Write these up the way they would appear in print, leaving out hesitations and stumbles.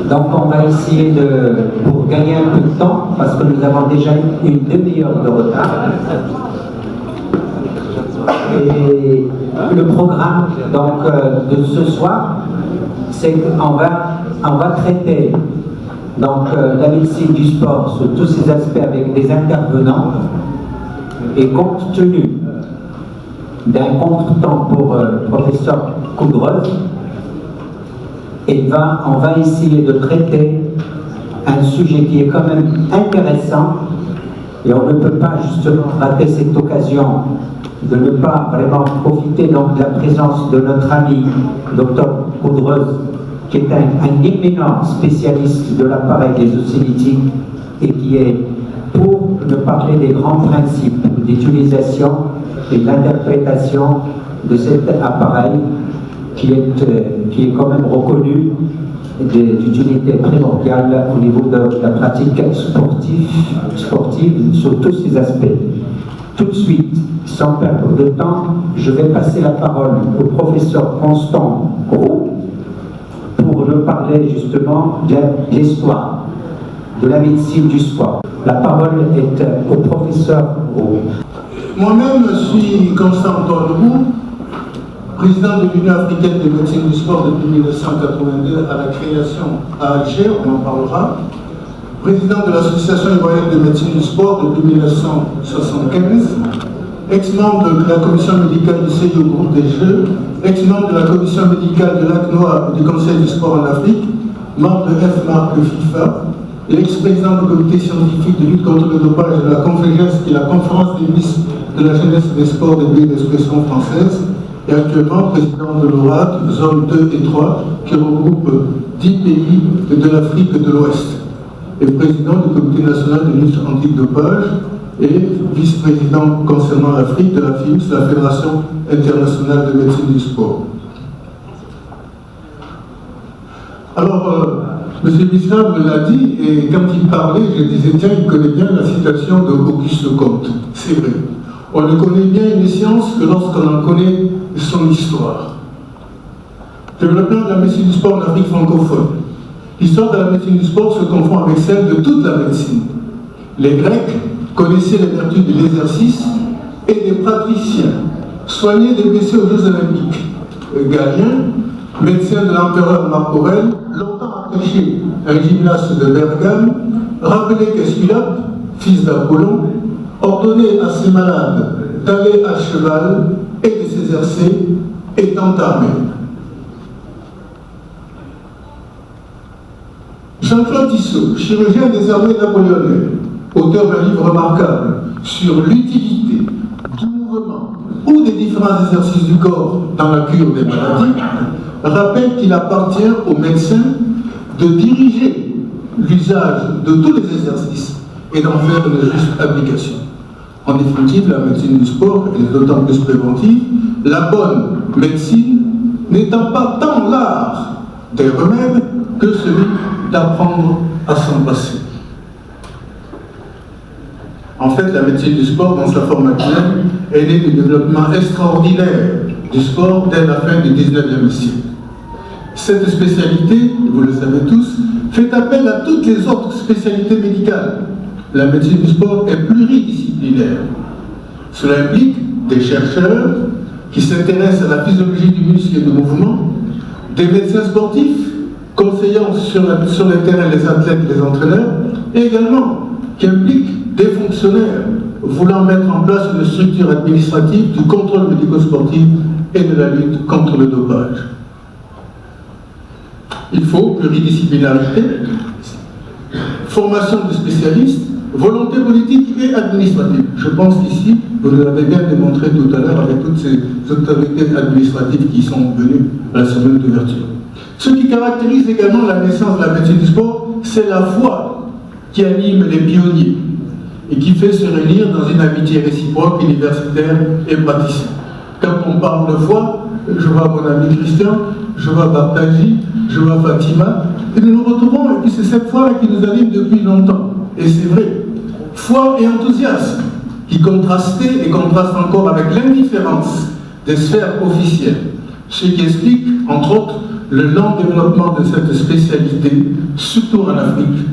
Donc on va essayer pour gagner un peu de temps, parce que nous avons déjà une demi-heure de retard. Et le programme donc, de ce soir, c'est qu'on va traiter donc, la médecine du sport sous tous ses aspects avec des intervenants, et compte tenu d'un contretemps pour le professeur Coudreuse, on va essayer de traiter un sujet qui est quand même intéressant, et on ne peut pas justement rater cette occasion de ne pas vraiment profiter donc de la présence de notre ami Dr Coudreuse, qui est un éminent spécialiste de l'appareil des oscilliques et qui est pour nous parler des grands principes d'utilisation et d'interprétation de cet appareil qui est quand même reconnu d'utilité primordiale au niveau de la pratique sportive sur tous ses aspects. Tout de suite, sans perdre de temps, je vais passer la parole au professeur Constant Roux pour nous parler justement de l'histoire de la médecine du sport. La parole est au professeur Roux. Moi-même, je suis Constant Roux, président de l'Union africaine de médecine du sport depuis 1982 à la création à Alger, on en parlera. Président de l'Association ivoirienne de médecine du sport depuis 1975, ex-membre de la commission médicale du CIO groupe des Jeux, ex-membre de la commission médicale de l'ACNOA du Conseil du sport en Afrique, membre de FMARC de FIFA, l'ex-président du comité scientifique de lutte contre le dopage de la CONFEGES qui est la conférence des ministres de la jeunesse et des sports des pays d'expression française, et actuellement président de l'ORAD, zone 2 et 3, qui regroupe 10 pays de l'Afrique de l'Ouest, et président du comité national de lutte anti-dopage et vice-président concernant l'Afrique de la FIMS, la Fédération internationale de médecine du sport. Alors, M. Biscard me l'a dit, et quand il parlait, je disais, tiens, il connaît bien la citation de Auguste Comte. C'est vrai. On ne connaît bien une science que lorsqu'on en connaît son histoire. Développement de la médecine du sport en Afrique francophone. L'histoire de la médecine du sport se confond avec celle de toute la médecine. Les Grecs connaissaient les vertus de l'exercice et des praticiens, soignaient des blessés aux Jeux Olympiques. Galien, médecin de l'empereur Marc Aurèle, longtemps attaché un gymnaste de Bergame, rappelait qu'Esculape, fils d'Apollon, ordonnait à ses malades d'aller à cheval et de s'exercer étant armés. Jean-Claude Tissot, chirurgien des armées napoléoniennes, auteur d'un livre remarquable sur l'utilité du mouvement ou des différents exercices du corps dans la cure des maladies, rappelle qu'il appartient aux médecins de diriger l'usage de tous les exercices et d'en faire une juste application. En définitive, la médecine du sport est d'autant plus préventive, la bonne médecine n'étant pas tant l'art des remèdes que celui d'apprendre à s'en passer. En fait, la médecine du sport, dans sa forme actuelle, est née du développement extraordinaire du sport dès la fin du XIXe siècle. Cette spécialité, vous le savez tous, fait appel à toutes les autres spécialités médicales. La médecine du sport est pluridisciplinaire. Cela implique des chercheurs qui s'intéressent à la physiologie du muscle et du mouvement, des médecins sportifs conseillant sur les terrains les athlètes et les entraîneurs, et également qui implique des fonctionnaires voulant mettre en place une structure administrative du contrôle médico-sportif et de la lutte contre le dopage. Il faut pluridisciplinarité, formation de spécialistes, volonté politique et administrative. Je pense qu'ici, vous l'avez bien démontré tout à l'heure avec toutes ces autorités administratives qui sont venues à la semaine d'ouverture. Ce qui caractérise également la naissance de la médecine du sport, c'est la foi qui anime les pionniers et qui fait se réunir dans une amitié réciproque, universitaire et praticien. Quand on parle de foi, je vois mon ami Christian, je vois Bartaji, je vois Fatima, et nous nous retrouvons, et puis c'est cette foi-là qui nous anime depuis longtemps. Et c'est vrai, foi et enthousiasme qui contrastaient et contrastent encore avec l'indifférence des sphères officielles, ce qui explique, entre autres, le lent développement de cette spécialité, surtout en Afrique,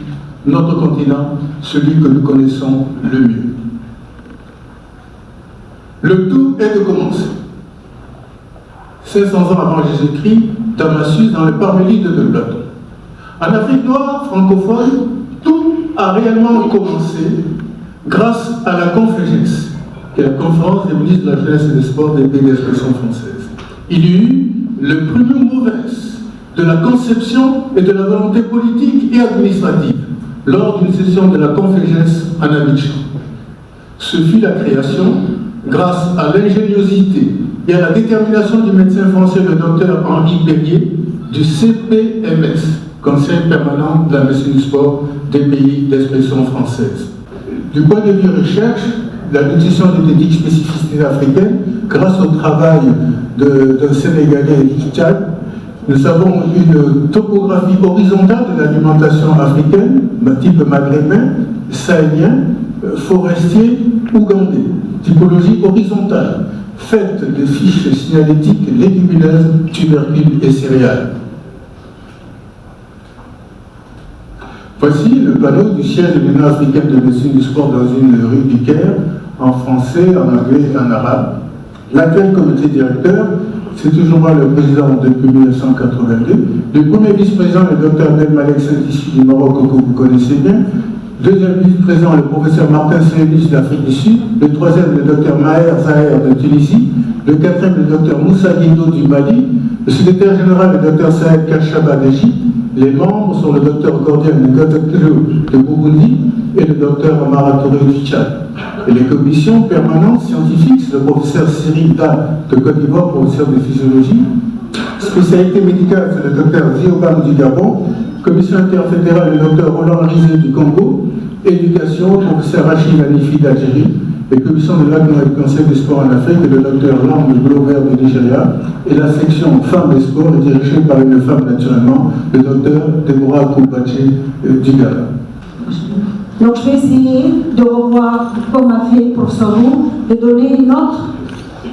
notre continent, celui que nous connaissons le mieux. Le tout est de commencer. 500 ans avant Jésus-Christ, Damascus, dans le Parménide de Platon. En Afrique noire, francophone, tout a réellement commencé grâce à la Confégesse, qui est la conférence des ministres de la jeunesse et des sports des pays d'expression française. Il y eut le premier mot de la conception et de la volonté politique et administrative lors d'une session de la Confégesse en Abidjan. Ce fut la création, grâce à l'ingéniosité et à la détermination du médecin français, le docteur Henri Perrier, du CPMS, Conseil permanent de la médecine du sport des pays d'expression française. Du point de vue recherche, la nutrition diététique spécificité africaine, grâce au travail d'un Sénégalais du Tchad, nous avons une topographie horizontale de l'alimentation africaine, type maghrébin, sahélien, forestier, ougandais. Typologie horizontale, faite de fiches signalétiques légumineuses, tubercules et céréales. Voici le panneau du siège de l'Union africaine de médecine du sport dans une rue du Caire, en français, en anglais et en arabe. L'actuel comité directeur, c'est toujours moi le président depuis 1982. Le premier vice-président, le docteur Belmalek Saint-Issu du Maroc, que vous connaissez bien. Deuxième vice-président, le professeur Martin Saint-Elis d'Afrique du Sud. Le troisième, le docteur Maher Zaher de Tunisie. Le quatrième, le docteur Moussa Guindo du Mali. Le secrétaire général, le docteur Saïd Kachaba d'Égypte. Les membres sont le docteur Gordien de Burundi et le docteur Omar Touré du Tchad. Et les commissions permanentes scientifiques, c'est le professeur Cyril Da de Côte d'Ivoire, professeur de physiologie. Spécialité médicale, c'est le docteur Ziobam du Gabon. Commission interfédérale, le docteur Roland Rizé du Congo. Éducation, le professeur Rachid Manifi d'Algérie. Les commissions de l'ACNO et du Conseil des sports en Afrique, le docteur Lam de Glover du Nigeria. Et la section femmes des sports est dirigée par une femme naturellement, le docteur Deborah Koubaché du Ghana. Donc je vais essayer de revoir, comme a fait le professeur Roux, de donner une autre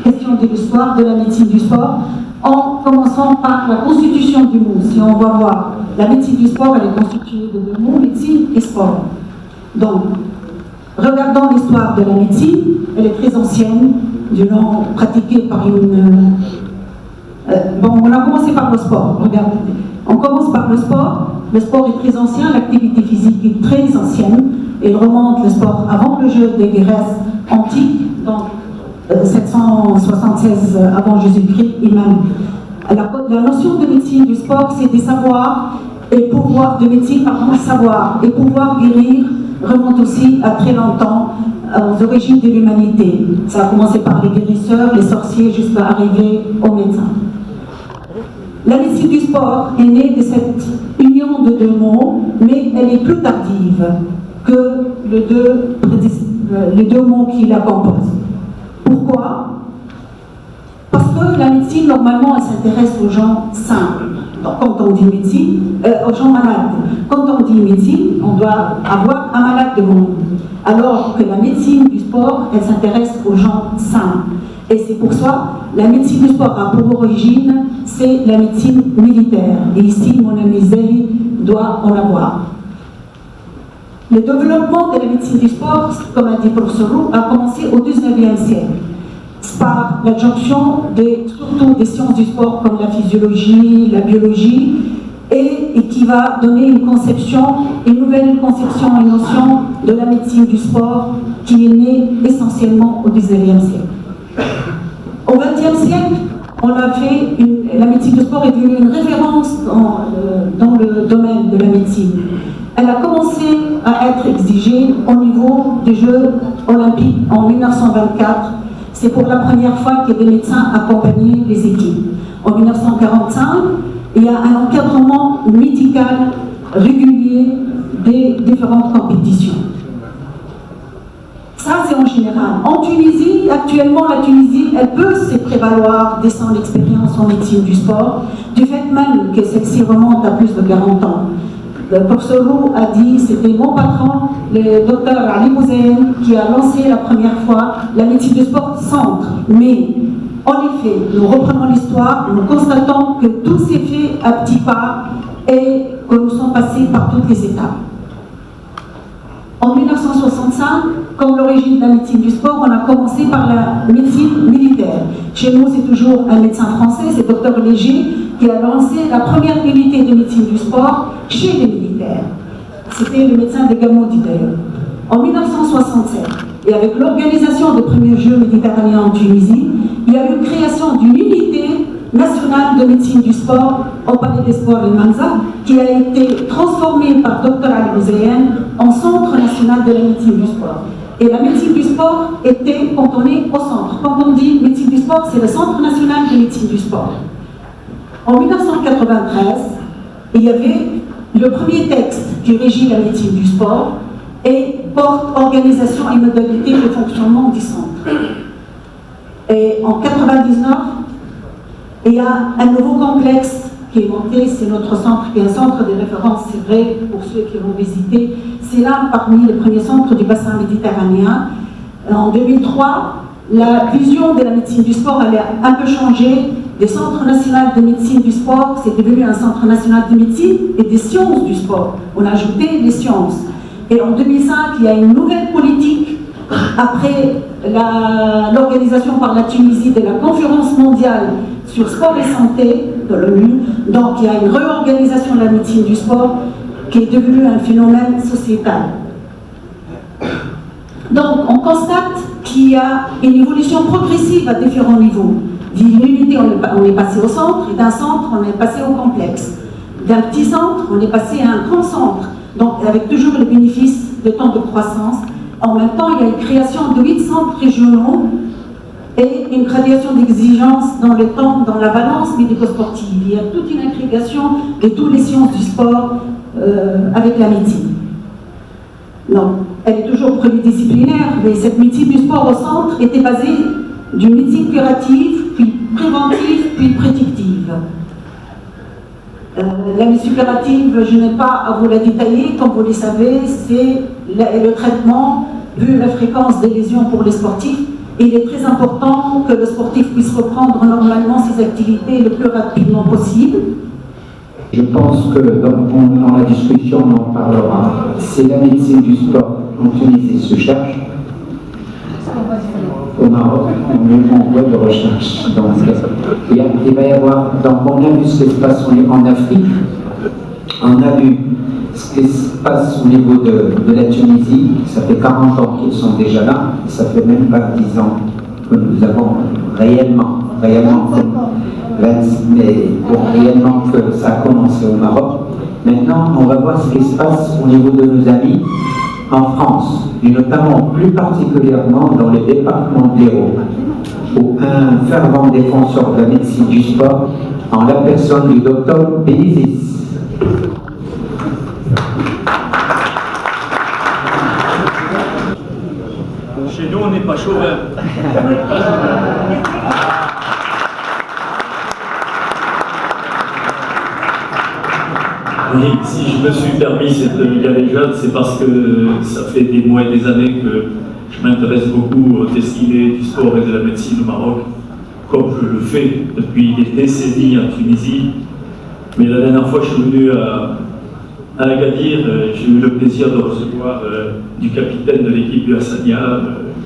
question de l'histoire de la médecine du sport, en commençant par la constitution du mot. Si on va voir, la médecine du sport, elle est constituée de deux mots, médecine et sport. Donc, regardons l'histoire de la médecine, elle est très ancienne, du nom pratiqué par une... bon, on a commencé par le sport, regardez. On commence par le sport est très ancien, l'activité physique est très ancienne, et remonte le sport avant le jeu des Grèces antiques, donc 776 avant Jésus-Christ, et même la notion de médecine du sport, c'est des savoirs et pouvoir de médecine, pardon, savoir et pouvoir guérir remonte aussi à très longtemps aux origines de l'humanité. Ça a commencé par les guérisseurs, les sorciers, jusqu'à arriver aux médecins. La médecine du sport est née de cette union de deux mots, mais elle est plus tardive que les deux mots qui la composent. Pourquoi? Parce que la médecine, normalement, elle s'intéresse aux gens simples. Donc, quand on dit médecine, aux gens malades. Quand on dit médecine, on doit avoir un malade devant nous. Alors que la médecine du sport, elle s'intéresse aux gens simples. Et c'est pour ça, la médecine du sport a pour origine, c'est la médecine militaire. Et ici, mon ami Zéhi doit en avoir. Le développement de la médecine du sport, comme a dit le professeur Roux, a commencé au XIXe siècle. Par l'adjonction surtout des sciences du sport comme la physiologie, la biologie, et qui va donner une nouvelle conception et notion de la médecine du sport qui est née essentiellement au XIXe siècle. Au XXe siècle, la médecine du sport est devenue une référence dans le domaine de la médecine. Elle a commencé à être exigée au niveau des Jeux olympiques en 1924. C'est pour la première fois que des médecins accompagnaient les équipes. En 1945, il y a un encadrement médical régulier des différentes compétitions. Ça, c'est en général. En Tunisie, actuellement, la Tunisie, elle peut se prévaloir de son expérience en médecine du sport, du fait même que celle-ci remonte à plus de 40 ans. le professeur Roux a dit, c'était mon patron, le docteur Ali Bouzaïen, qui a lancé la première fois la médecine du sport centre. Mais, en effet, nous reprenons l'histoire, nous constatons que tout s'est fait à petits pas et que nous sommes passés par toutes les étapes. En 1965, comme l'origine de la médecine du sport, on a commencé par la médecine militaire. Chez nous, c'est toujours un médecin français, c'est Dr Léger, qui a lancé la première unité de médecine du sport chez les militaires. C'était le médecin des Gamoudi d'ailleurs. En 1967, et avec l'organisation des premiers Jeux méditerranéens en Tunisie, il y a eu création d'une unité nationale de médecine du sport au Palais des Sports de Manza, qui a été transformée par Dr Ali Bouzaïen en Centre national de la médecine du sport. Et la médecine du sport était cantonnée au centre. Quand on dit médecine du sport, c'est le Centre national de médecine du sport. En 1993, il y avait le premier texte qui régit la médecine du sport et porte organisation et modalité de fonctionnement du centre. Et en 1999, il y a un nouveau complexe qui est monté, c'est notre centre, qui est un centre de référence, c'est vrai, pour ceux qui l'ont visité. C'est là, parmi les premiers centres du bassin méditerranéen. En 2003, la vision de la médecine du sport elle a un peu changé. Des centres nationaux de médecine du sport, c'est devenu un centre national de médecine et des sciences du sport. On a ajouté les sciences. Et en 2005, il y a une nouvelle politique après l'organisation par la Tunisie de la conférence mondiale sur sport et santé de l'ONU. Donc il y a une réorganisation de la médecine du sport qui est devenue un phénomène sociétal. Donc on constate qu'il y a une évolution progressive à différents niveaux. D'une unité, on est passé au centre, et d'un centre, on est passé au complexe. D'un petit centre, on est passé à un grand centre. Donc avec toujours les bénéfices de temps de croissance. En même temps, il y a une création de 8 centres régionaux et une gradation d'exigence dans le temps, dans la balance médico-sportive. Il y a toute une agrégation de toutes les sciences du sport avec la médecine. Non, elle est toujours pluridisciplinaire, mais cette médecine du sport au centre était basée d'une médecine curative, puis préventive, puis prédictive. La médecine curative, je n'ai pas à vous la détailler, comme vous le savez, c'est le traitement, vu la fréquence des lésions pour les sportifs. Il est très important que le sportif puisse reprendre normalement ses activités le plus rapidement possible. Je pense que dans la discussion, on en parlera. C'est la médecine du sport en Tunisie se cherche. Au Maroc, on voit de recherche. Donc, il va y avoir, donc on a vu ce qui se passe en Afrique, on a vu ce qui se passe au niveau de la Tunisie, ça fait 40 ans qu'ils sont déjà là, ça fait même pas 10 ans que nous avons réellement que ça a commencé au Maroc. Maintenant, on va voir ce qui se passe au niveau de nos amis en France, et notamment plus particulièrement dans le département de l'Hérault, où un fervent défenseur de la médecine du sport, en la personne du docteur Bénizis. Chez nous, on n'est pas chauvin. Oui, si je me suis permis cette galéjade, c'est parce que ça fait des mois et des années que je m'intéresse beaucoup au destiné du sport et de la médecine au Maroc, comme je le fais depuis des décennies en Tunisie. Mais la dernière fois que je suis venu à Agadir, j'ai eu le plaisir de recevoir du capitaine de l'équipe du Hassania,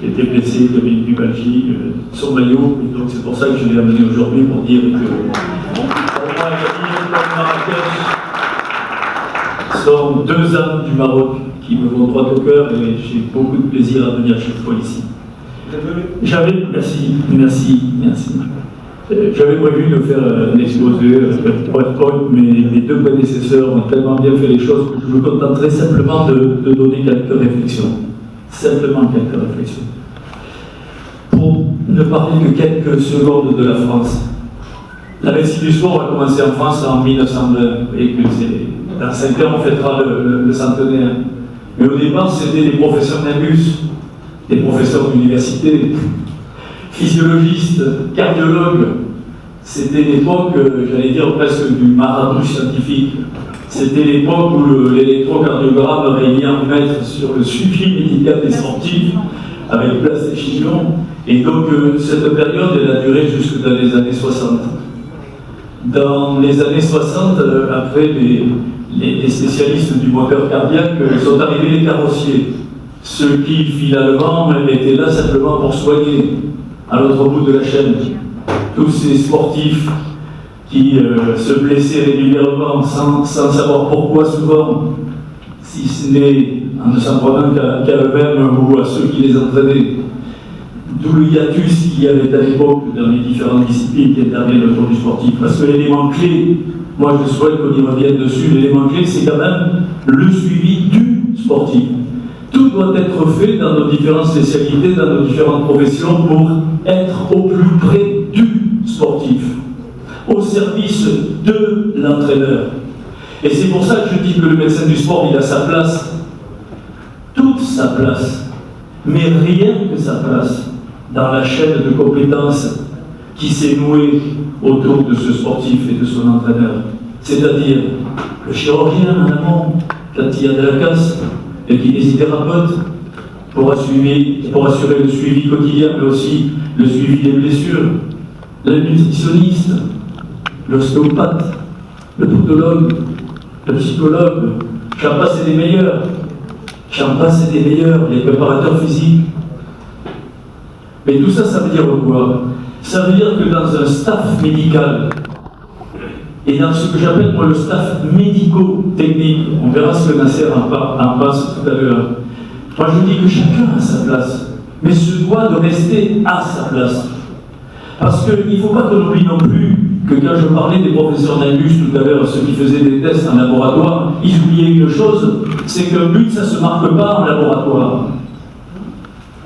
qui était blessé, de l'Ubalgie, son maillot. Et donc c'est pour ça que je l'ai amené aujourd'hui pour dire que pour moi, Agadir, comme Marrakech, sont 2 âmes du Maroc qui me vont droit au cœur et j'ai beaucoup de plaisir à venir chaque fois ici. J'avais prévu de faire un exposé, PowerPoint, mais mes 2 prédécesseurs ont tellement bien fait les choses que je me contenterai simplement de donner quelques réflexions. Simplement quelques réflexions. Pour ne parler que quelques secondes de la France. La médecine du sport a commencé en France en 1920 et que dans 5 ans on fêtera le centenaire. Mais au départ c'était des professeurs d'Airbus, des professeurs d'université, physiologistes, cardiologues. c'était l'époque, j'allais dire presque du marathon scientifique. C'était l'époque où l'électrocardiogramme régnait en maître sur le suivi médical des sportifs, avec place d'échantillon. Et donc, cette période, elle a duré jusque dans les années 60. Dans les années 60, après les spécialistes du moteur cardiaque, sont arrivés les carrossiers. Ceux qui, finalement, étaient là simplement pour soigner, à l'autre bout de la chaîne, tous ces sportifs qui se blessaient régulièrement sans savoir pourquoi souvent, si ce n'est en ne s'en prenant qu'à eux-mêmes ou à ceux qui les entraînaient. D'où le hiatus qu'il y avait à l'époque dans les différentes disciplines qui interviennent autour du sportif. Parce que l'élément clé, moi je souhaite qu'on y revienne dessus, l'élément clé c'est quand même le suivi du sportif. Tout doit être fait dans nos différentes spécialités, dans nos différentes professions pour être au plus près du sportif, au service de l'entraîneur. Et c'est pour ça que je dis que le médecin du sport, il a sa place, toute sa place, mais rien que sa place dans la chaîne de compétences qui s'est nouée autour de ce sportif et de son entraîneur. C'est-à-dire le chirurgien en amont, quand il y a de la casse, le kinésithérapeute pour assurer le suivi quotidien, mais aussi le suivi des blessures, le nutritionniste, l'ostéopathe, le podologue, le psychologue, j'en passe et des meilleurs. J'en passe et des meilleurs, les préparateurs physiques. Mais tout ça, ça veut dire quoi? Ça veut dire que dans un staff médical, et dans ce que j'appelle moi le staff médico-technique, on verra ce que Nasser en passe tout à l'heure. Moi je dis que chacun a sa place, mais se doit de rester à sa place. Parce qu'il ne faut pas qu'on oublie non plus que quand je parlais des professeurs d'Indus tout à l'heure, ceux qui faisaient des tests en laboratoire, ils oubliaient une chose, c'est qu'un but ça ne se marque pas en laboratoire.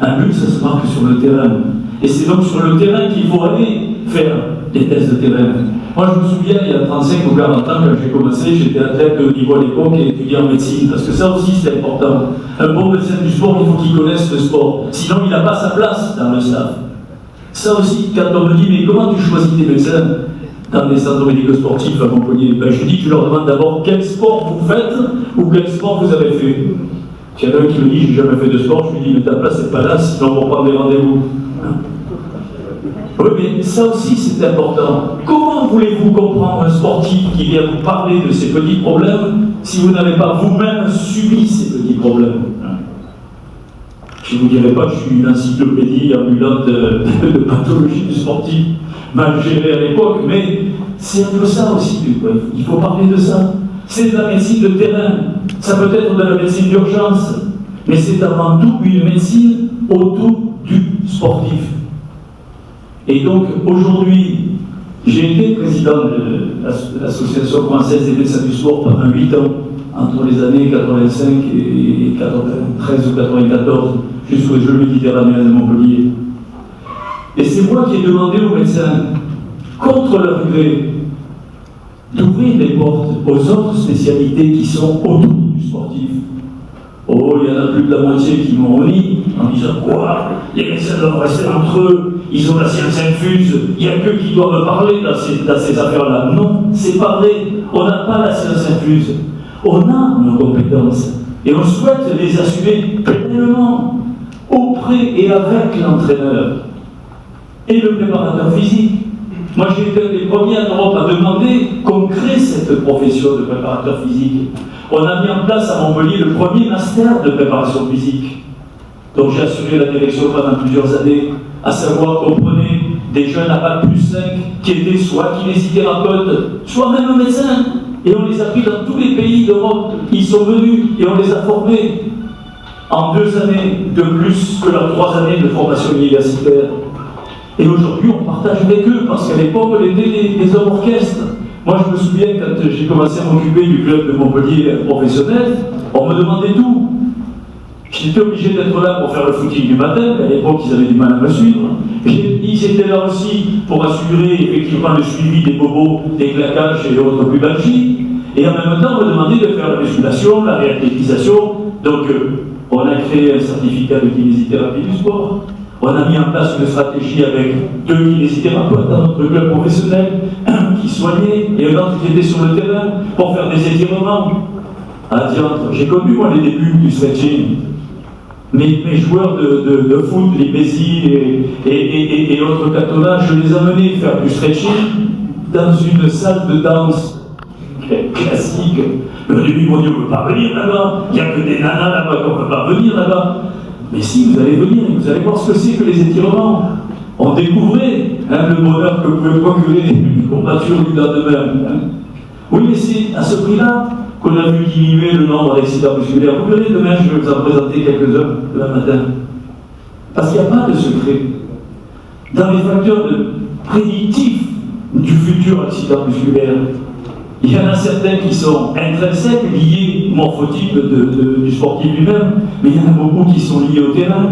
Un but ça se marque sur le terrain. Et c'est donc sur le terrain qu'il faut aller faire des tests de terrain. Moi, je me souviens, il y a 35 ou 40 ans, quand j'ai commencé, j'étais athlète de haut niveau à l'époque et étudiant en médecine, parce que ça aussi, c'est important. Un bon médecin du sport, il faut qu'il connaisse le sport. Sinon, il n'a pas sa place dans le staff. Ça aussi, quand on me dit, mais comment tu choisis tes médecins dans les centres médico-sportifs à Montpellier? Ben, je dis que je leur demande d'abord quel sport vous faites ou quel sport vous avez fait. S'il y en a un qui me dit, j'ai jamais fait de sport, je lui dis, mais ta place n'est pas là, sinon pour prendre des rendez-vous. Oui, mais ça aussi c'est important. Comment voulez-vous comprendre un sportif qui vient vous parler de ses petits problèmes si vous n'avez pas vous-même subi ces petits problèmes? Je ne vous dirai pas que je suis une encyclopédie ambulante de pathologie du sportif mal gérée à l'époque, mais c'est un peu ça aussi. Il faut parler de ça. C'est de la médecine de terrain. Ça peut être de la médecine d'urgence, mais c'est avant tout une médecine autour du sportif. Et donc, aujourd'hui, j'ai été président de l'Association française des médecins du sport pendant 8 ans, entre les années 85 et 93 ou 94, jusqu'aux Jeux méditerranéens de Montpellier. Et c'est moi qui ai demandé aux médecins, contre leur gré, d'ouvrir les portes aux autres spécialités qui sont autour du sportif. Oh, il y en a plus de la moitié qui m'ont ri en disant quoi? Les médecins doivent rester entre eux, ils ont la science infuse, il n'y a qu'eux qui doivent parler dans ces affaires-là. Non, c'est pas vrai. On n'a pas la science infuse. On a nos compétences et on souhaite les assumer pleinement auprès et avec l'entraîneur et le préparateur physique. Moi, j'ai été un des premiers en Europe à demander qu'on crée cette profession de préparateur physique. On a mis en place à Montpellier le premier master de préparation physique. Donc j'ai assuré la direction pendant plusieurs années, à savoir qu'on prenait des jeunes à Bac+5 qui étaient soit kinésithérapeutes, soit même médecins. Et on les a pris dans tous les pays d'Europe. Ils sont venus et on les a formés en 2 années de plus que leurs 3 années de formation universitaire. Et aujourd'hui, on partage avec eux, parce qu'à l'époque, on était des hommes orchestres. Moi, je me souviens, quand j'ai commencé à m'occuper du club de Montpellier professionnel, on me demandais tout. J'étais obligé d'être là pour faire le footing du matin, à l'époque, ils avaient du mal à me suivre. Ils étaient là aussi pour assurer effectivement le suivi des bobos, des claquages et autres pubalgies. Et en même temps, on me demandait de faire la musculation, la réathlétisation. Donc, on a créé un certificat de kinésithérapie du sport. On a mis en place une stratégie avec 2 kinésithérapeutes dans notre club professionnel qui soignaient et un autre qui était sur le terrain pour faire des étirements. J'ai connu moi les débuts du stretching. Mes joueurs de foot, les Bézi et autres Catona, je les amenais faire du stretching dans une salle de danse classique. Le début, mon Dieu, on ne peut pas venir là-bas. Il n'y a que des nanas là-bas qu'on ne peut pas venir là-bas. Mais si, vous allez venir et vous allez voir ce que c'est que les étirements. On découvrait le bonheur que pouvait procurer une courbature du lendemain. Oui, mais c'est à ce prix-là qu'on a vu diminuer le nombre d'accidents musculaires. Vous verrez, demain, je vais vous en présenter quelques-uns demain matin. Parce qu'il n'y a pas de secret. Dans les facteurs prédictifs du futur accident musculaire, il y en a certains qui sont intrinsèques, liés au morphotype du sportif lui-même, mais il y en a beaucoup qui sont liés au terrain,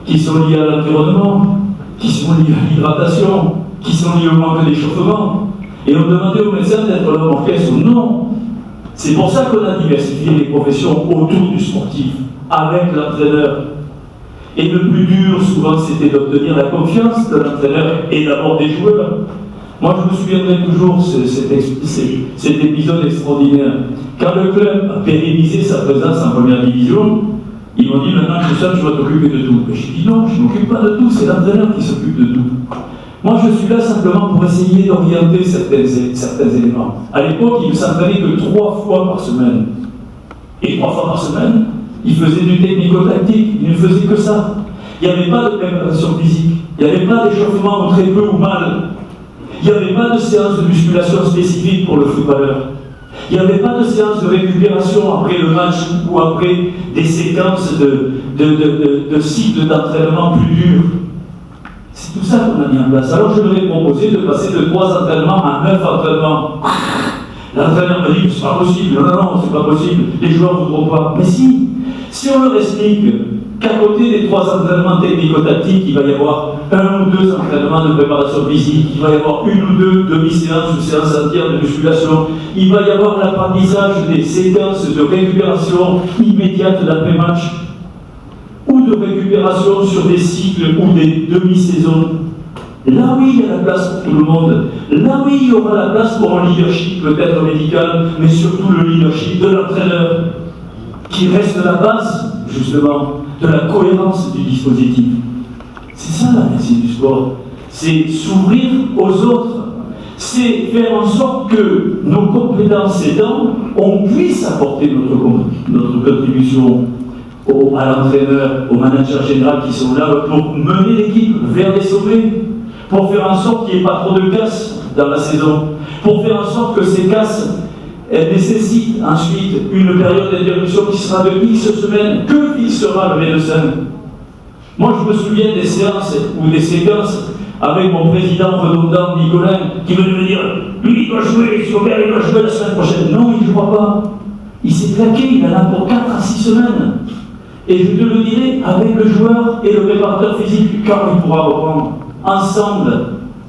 qui sont liés à l'environnement, qui sont liés à l'hydratation, qui sont liés au manque d'échauffement. Et on demandait aux médecins d'être l'homme orchestre ou non. C'est pour ça qu'on a diversifié les professions autour du sportif, avec l'entraîneur. Et le plus dur, souvent, c'était d'obtenir la confiance de l'entraîneur et d'abord des joueurs. Moi, je me souviendrai toujours cet épisode extraordinaire. Quand le club a pérennisé sa présence en première division, ils m'ont dit maintenant, Christian, tu vas t'occuper de tout. Mais j'ai dit non, je ne m'occupe pas de tout, c'est l'entraîneur qui s'occupe de tout. Moi, je suis là simplement pour essayer d'orienter certains éléments. À l'époque, il ne s'entraînait que 3 fois par semaine. Et 3 fois par semaine, il faisait du technico-tactique, il ne faisait que ça. Il n'y avait pas de préparation physique, il n'y avait pas d'échauffement très peu ou mal. Il n'y avait pas de séance de musculation spécifique pour le footballeur. Il n'y avait pas de séance de récupération après le match ou après des séquences de cycles d'entraînement plus durs. C'est tout ça qu'on a mis en place. Alors je leur ai proposé de passer de 3 entraînements à 9 entraînements. L'entraîneur m'a dit, c'est pas possible. Non, c'est pas possible. Les joueurs ne voudront pas. Mais si on leur explique qu'à côté des 3 entraînements technico-tactiques, il va y avoir 1 ou 2 entraînements de préparation physique, il va y avoir 1 ou 2 demi-séances ou séances entières de musculation, il va y avoir l'apprentissage des séquences de récupération immédiate d'après-match, ou de récupération sur des cycles ou des demi-saisons. Là oui, il y a la place pour tout le monde. Là oui, il y aura la place pour un leadership peut-être médical, mais surtout le leadership de l'entraîneur, qui reste la base, justement, de la cohérence du dispositif. C'est ça la médecine du sport. C'est s'ouvrir aux autres. C'est faire en sorte que nos compétences aidant, on puisse apporter notre contribution à l'entraîneur, au manager général qui sont là pour mener l'équipe vers les sommets, pour faire en sorte qu'il n'y ait pas trop de casses dans la saison, pour faire en sorte que ces casses nécessitent ensuite une période d'interruption qui sera de X semaines. Que fixera le médecin? Moi, je me souviens des séances ou des séquences avec mon président redondant, Nicolas, qui venait me dire « Lui, il doit jouer, Sylvain, il doit jouer la semaine prochaine. » Non, il ne jouera pas. Il s'est claqué, il en a pour 4 à 6 semaines. Et je te le dirai, avec le joueur et le préparateur physique, quand il pourra reprendre, ensemble,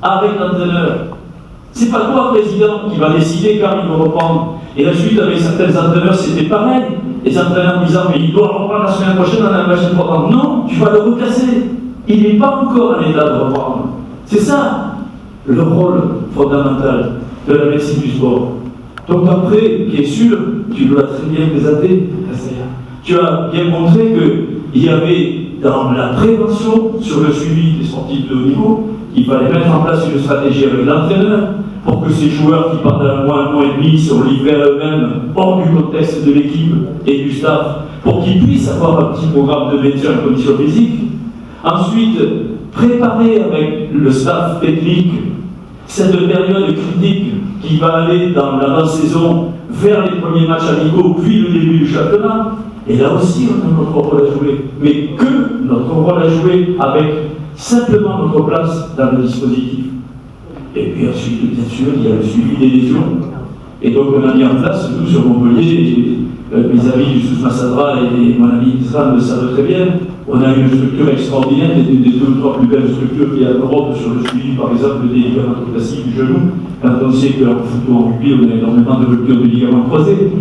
avec l'entraîneur. C'est pas toi, président, qui va décider quand il va reprendre. Et la suite, avec certains entraîneurs, c'était pareil. Les entraîneurs disant, mais il doit reprendre la semaine prochaine, on a un match important. Non, tu vas le recasser. Il n'est pas encore en état de reprendre. C'est ça, le rôle fondamental de la médecine du sport. Donc après, bien sûr, tu l'as très bien présenté, tu as bien montré qu'il y avait dans la prévention sur le suivi des sportifs de haut niveau, il fallait mettre en place une stratégie avec l'entraîneur pour que ces joueurs qui pendant un mois et demi sont livrés à eux-mêmes hors du contexte de l'équipe et du staff, pour qu'ils puissent avoir un petit programme de maintien en condition physique. Ensuite, préparer avec le staff technique cette période critique qui va aller dans l'avant-saison vers les premiers matchs amicaux, puis le début du championnat. Et là aussi, on a notre rôle à jouer. Mais que notre rôle à jouer avec simplement notre place dans le dispositif. Et puis ensuite, bien sûr, il y a le suivi des lésions. Et donc on a mis en place, nous sur Montpellier, mes amis du Sous-Massadra et mon ami Israël le savent très bien, on a une structure extraordinaire, une des 2 ou 3 plus belles structures qu'il y a en Europe sur le suivi, par exemple, des ligaments classiques du genou. Quand on sait qu'en foot ou en rugby, on a énormément de ruptures de ligaments croisés.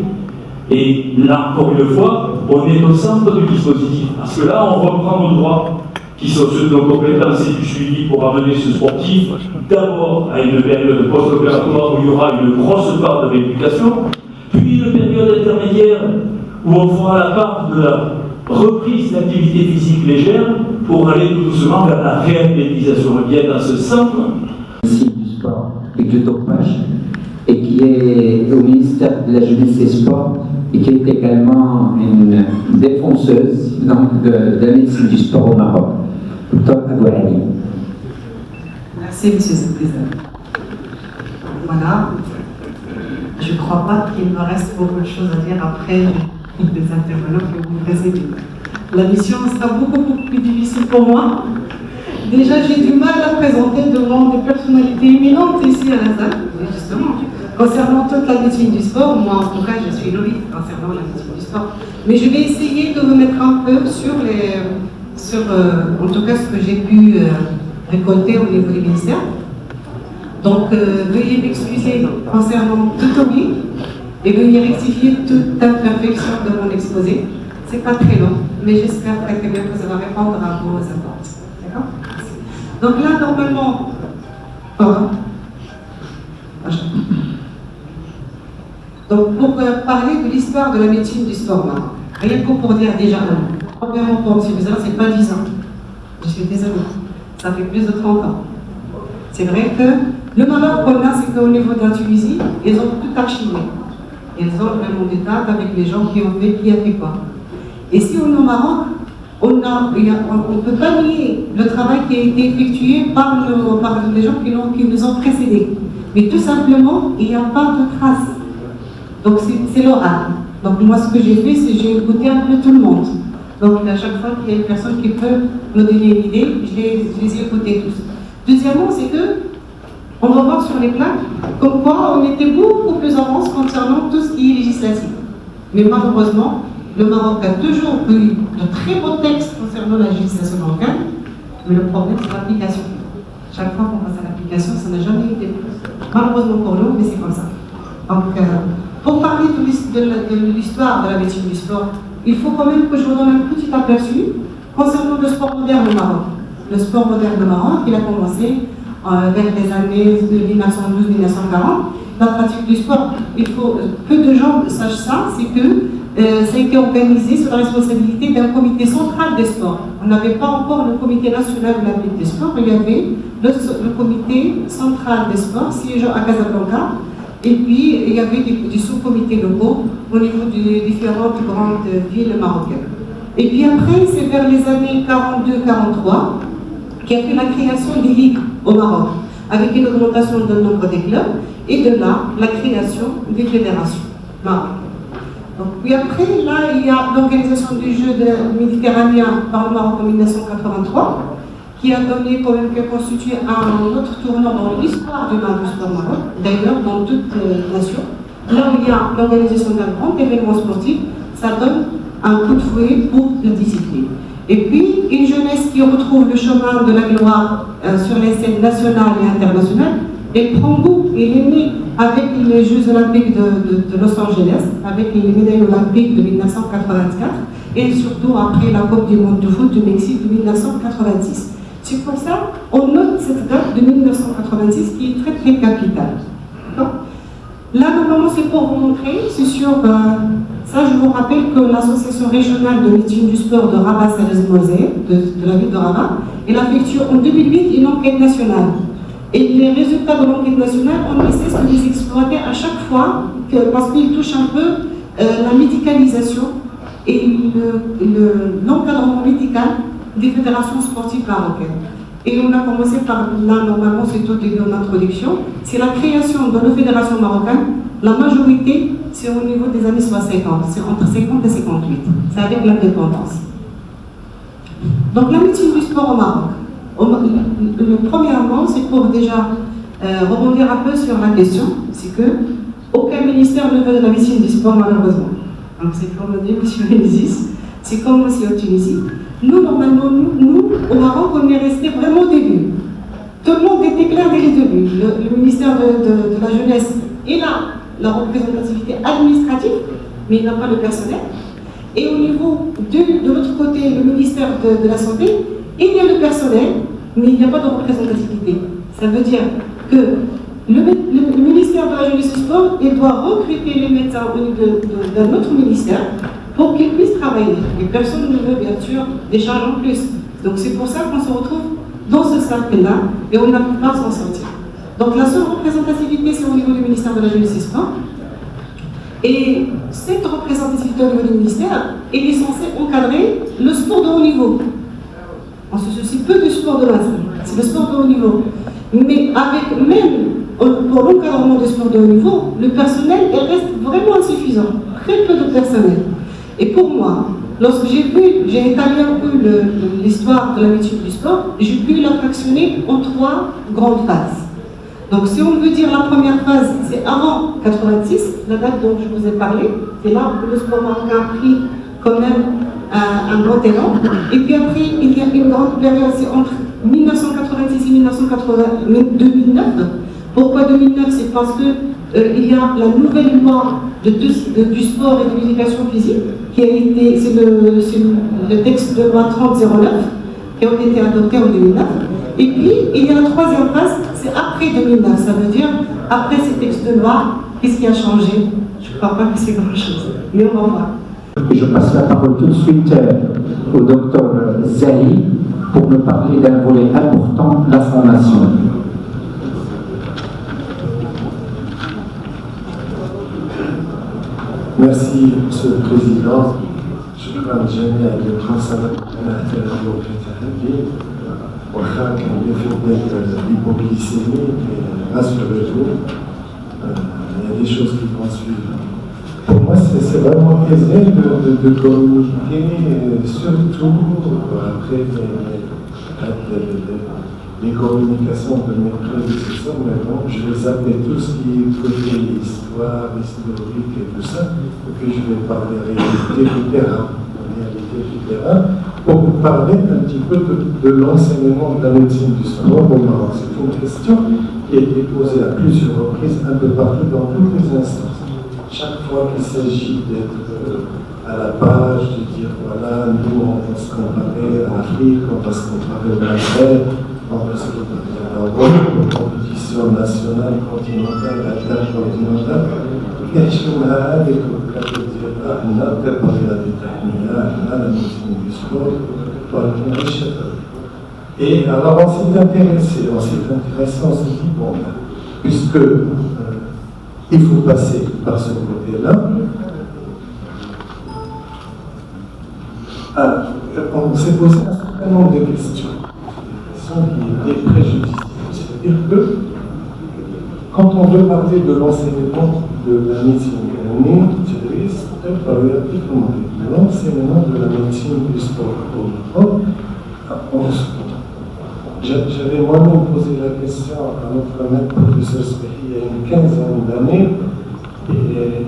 Et là, encore une fois, on est au centre du dispositif. Parce que là, on reprend nos droits. qui sont ceux de nos compétences et du suivi pour amener ce sportif d'abord à une période post-opératoire où il y aura une grosse part de rééducation, puis une période intermédiaire où on fera la part de la reprise d'activité physique légère pour aller tout doucement vers la réathlétisation. Et bien dans ce centre, du sport et du dopage, et qui est au ministère de la Jeunesse et des Sports, et qui est également une défenseuse donc, de la médecine du sport au Maroc. Dr Abouali. Merci, Monsieur le Président. Voilà. Je ne crois pas qu'il me reste beaucoup de choses à dire après les intervenants que vous précédez. La mission sera beaucoup plus difficile pour moi. Déjà, j'ai du mal à présenter devant des personnalités éminentes ici à la salle, justement. Concernant toute la médecine du sport, moi en tout cas je suis novice concernant la médecine du sport. Mais je vais essayer de vous mettre un peu sur en tout cas ce que j'ai pu récolter au niveau du ministère. Donc veuillez m'excuser concernant tout omis et veuillez rectifier toute imperfection de mon exposé. C'est pas très long, mais j'espère très bien que ça va répondre à vos attentes. D'accord? Donc là, normalement, donc, pour parler de l'histoire de la médecine du sport, rien que pour dire déjà, premièrement, pour M. Bézard, c'est pas 10 ans. Je suis désolée, ça fait plus de 30 ans. C'est vrai que le malheur qu'on a, c'est qu'au niveau de la Tunisie, ils ont tout archivé. Ils ont vraiment des dates avec les gens qui ont fait, qui a fait quoi. Et si on est au Maroc, on ne peut pas nier le travail qui a été effectué par les gens qui nous ont précédés. Mais tout simplement, il n'y a pas de traces. Donc c'est l'oral. Donc moi ce que j'ai fait, c'est j'ai écouté un peu tout le monde. Donc à chaque fois qu'il y a une personne qui peut me donner une idée, je les ai écoutés tous. Deuxièmement, c'est que on va voir sur les plaques comme quoi on était beaucoup plus avancé concernant tout ce qui est législatif. Mais malheureusement, le Maroc a toujours eu de très beaux textes concernant la législation marocaine, mais le problème c'est l'application. Chaque fois qu'on passe à l'application, ça n'a jamais été malheureusement pour nous, mais c'est comme ça. Donc, pour parler de l'histoire de la médecine du sport, il faut quand même que je vous donne un petit aperçu concernant le sport moderne au Maroc. Le sport moderne au Maroc, il a commencé vers les années 1912-1940. La pratique du sport, il faut que peu de gens sachent ça, c'est que ça a été organisé sous la responsabilité d'un comité central des sports. On n'avait pas encore le comité national de la Ligue des sports, il y avait le comité central des sports siégeant à Casablanca. Et puis, il y avait des sous-comités locaux au niveau des différentes grandes villes marocaines. Et puis après, c'est vers les années 42-43 qu'il y a fait la création des ligues au Maroc, avec une augmentation du nombre des clubs, et de là, la création des fédérations marocaines. Donc, puis après, là, il y a l'organisation du jeu méditerranéen par le Maroc en 1983, qui a donné quand même, qui a constitué un autre tournant dans l'histoire du sport maroc, d'ailleurs dans toute nation. Là où il y a l'organisation d'un grand événement sportif, ça donne un coup de fouet pour la discipline. Et puis, une jeunesse qui retrouve le chemin de la gloire sur les scènes nationales et internationales, elle prend goût, elle est née avec les Jeux Olympiques de Los Angeles, avec les médailles olympiques de 1984, et surtout après la Coupe du Monde de foot du Mexique de 1986. C'est pour ça qu'on note cette date de 1986 qui est très très capitale. Là, normalement, c'est pour vous montrer, c'est sûr, ça je vous rappelle que l'association régionale de médecine du sport de Rabat-Salès-Mosée, de la ville de Rabat, elle a effectué en 2008 une enquête nationale. Et les résultats de l'enquête nationale, on essaie de les exploiter à chaque fois, parce qu'ils touchent un peu la médicalisation et l'encadrement médical des fédérations sportives marocaines. Et on a commencé par, là normalement c'est au début de l'introduction, c'est la création de nos fédérations marocaines. La majorité c'est au niveau des années 50, c'est entre 50 et 58, c'est avec l'indépendance. Donc la médecine du sport au Maroc, premièrement c'est pour déjà rebondir un peu sur la question, c'est que aucun ministère ne veut de la médecine du sport malheureusement. Donc c'est comme dit M. Ménézis, c'est comme aussi en Tunisie. Nous, normalement, nous, au Maroc, on est resté vraiment au début. Tout le monde était clair dès le début. Le ministère de la Jeunesse est là, la représentativité administrative, mais il n'a pas de personnel. Et au niveau de l'autre côté, le ministère de la Santé, Il y a le personnel, mais il n'y a pas de représentativité. Ça veut dire que le ministère de la Jeunesse et du Sport, il doit recruter les médecins d'un autre ministère pour qu'ils puissent travailler. Et personne ne veut, bien sûr, des charges en plus. Donc c'est pour ça qu'on se retrouve dans ce cercle-là et on n'arrive pas à s'en sortir. Donc la seule représentativité, c'est au niveau du ministère de la Jeunesse et du Sport. Et cette représentativité au niveau du ministère, elle est censée encadrer le sport de haut niveau. On se soucie peu du sport de base, c'est le sport de haut niveau. Mais avec même pour l'encadrement du sport de haut niveau, le personnel il reste vraiment insuffisant, très peu de personnel. Et pour moi, lorsque j'ai établi un peu l'histoire de la médecine du sport, j'ai pu la fractionner en 3 grandes phases. Donc si on veut dire la première phase, c'est avant 86, la date dont je vous ai parlé, c'est là où le sport marocain a pris quand même un grand élan. Et puis après, il y a une grande période, c'est entre 1986 et 2009. Pourquoi 2009? C'est parce que il y a la nouvelle loi du sport et de l'éducation physique, qui a été, c'est le texte de loi 3009, qui a été adopté en 2009. Et puis, il y a la 3e phase, c'est après 2009. Ça veut dire, après ces textes de loi, qu'est-ce qui a changé? Je ne crois pas que c'est grand-chose. Mais on va voir. Et je passe la parole tout de suite au docteur Zahi pour me parler d'un volet important, la formation. Merci, Monsieur le Président. شكرا لجميع الخمسة وخا كان في بداية l'hypoglycémie, rassurez-vous, il y a des choses qui vont suivre. Pour moi, c'est vraiment aisé de communiquer, surtout après les communications de mes prédécesseurs, mais bon, je les appelle tout ce qui est côté histoire, historique et tout ça, et puis je vais parler réalité du terrain, pour vous parler un petit peu de l'enseignement de la médecine du sport au Maroc. C'est une question qui a été posée à plusieurs reprises, un peu partout, dans toutes les instances. Chaque fois qu'il s'agit d'être à la page, de dire voilà, nous on va se comparer à l'Afrique, on va se comparer au Maghreb, on va se comparer à l'Europe, aux compétitions nationales, continentales, intercontinentales, et je me dis on a préparé la détermination, on a la médecine du sport, et alors on s'est intéressé, on s'est dit bon, puisque il faut passer par ce côté-là. On s'est posé un certain nombre de questions. Des préjudiciables. C'est-à-dire que quand on veut parler de l'enseignement de la médecine, l'enseignement de la médecine du sport au Maroc, j'avais moi-même posé la question à notre maître professeur Sbehi il y a une quinzaine d'années, et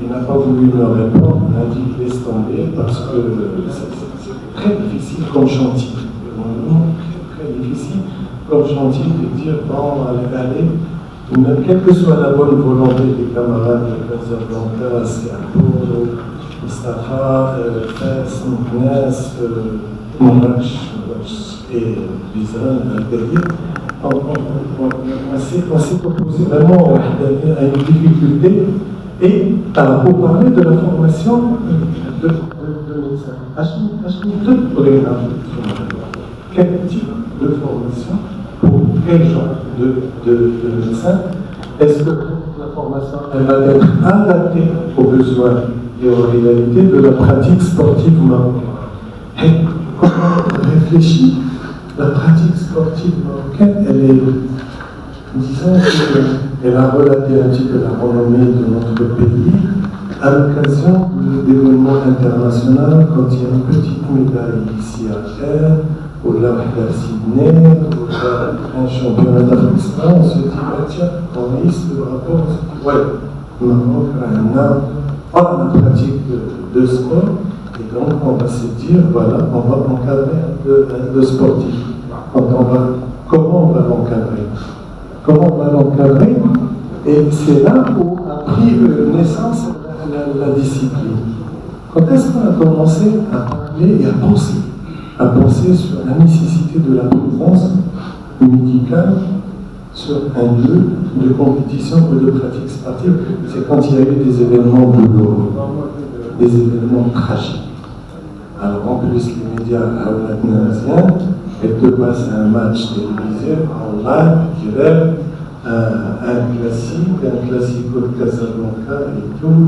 il n'a pas voulu me répondre, il a dit qu'il laisse tomber parce que c'est très difficile comme chantier. Très difficile comme chantier de dire bon, allez, quelle que soit la bonne volonté des camarades de Casablanca, Scapo, Mustafa, Fès, Mouknes, Mourach et Bizan, on s'est opposé vraiment à une difficulté et pour parler de la formation de médecins. Quel type de formation pour quel genre de médecins? Est-ce que la formation elle va être adaptée aux besoins et aux réalités de la pratique sportive marocaine? Et comment on réfléchit? La pratique sportive marocaine, elle est, disons qu'elle a relaté un petit peu la renommée de notre pays à l'occasion d'événements internationaux, quand il y a une petite médaille ici à faire, ou là à Sydney, ou là un championnat d'Afrique, on se dit, tiens, on liste le rapport, on se dit, ouais, Maroc a la pratique de sport, et donc on va se dire, voilà, on va encadrer le sportif. Comment on va l'encadrer? Comment on va l'encadrer? Et c'est là où a pris naissance la discipline. Quand est-ce qu'on a commencé à parler et à penser à penser sur la nécessité de la présence médicale sur un lieu de compétition ou de pratique sportive. C'est quand il y a eu des événements douloureux, des événements tragiques. Alors en plus, les médias tunisiens, ils te passent un match télévisé en live qui rêve un classico de Casablanca et tout,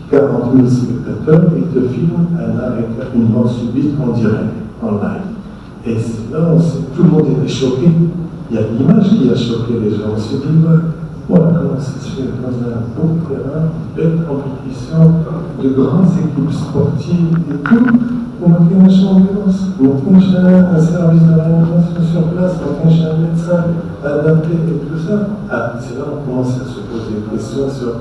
40 000 spectateurs, et te filment avec une mort subite en direct, en live. Et c'est là, tout le monde était choqué. Il y a l'image qui a choqué les gens. On se dit, voilà comment ça se fait dans un beau terrain, une belle compétition, de grandes équipes sportives et tout. On a fait une ambulance, on a un service de réanimation sur place, on a un médecin adapté et tout ça. C'est là qu'on commence à se poser des questions sur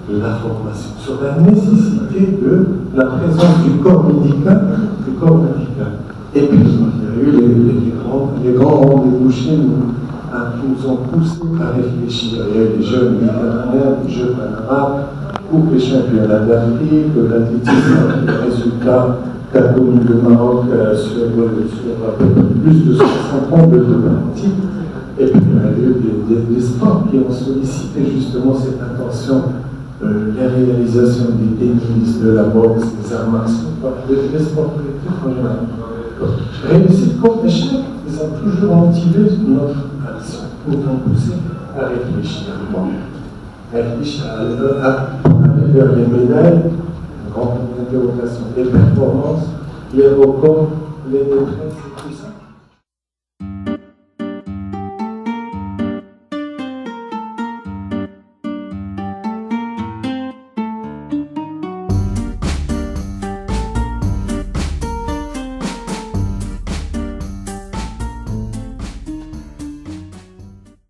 la formation, sur la nécessité de la présence du corps médical, Et puis, il y a eu les grands débouchés qui nous ont poussé à réfléchir. Il y a eu les Jeux méditerranéens, les Jeux panarabes, pour les championnats d'Afrique, l'athlétisme, les résultats qu'a connu le Maroc sur plus de 60 ans de pratique. Et puis il y a eu des sports qui ont sollicité justement cette attention, la réalisation des tennis, de la boxe, des arts martiaux, des sports collectifs en général. Réussite comme échec, ils ont toujours motivé notre action, nous ont poussé à réfléchir. Réfléchir à aller vers les médailles, grande interrogation, les performances, les records, les détresse.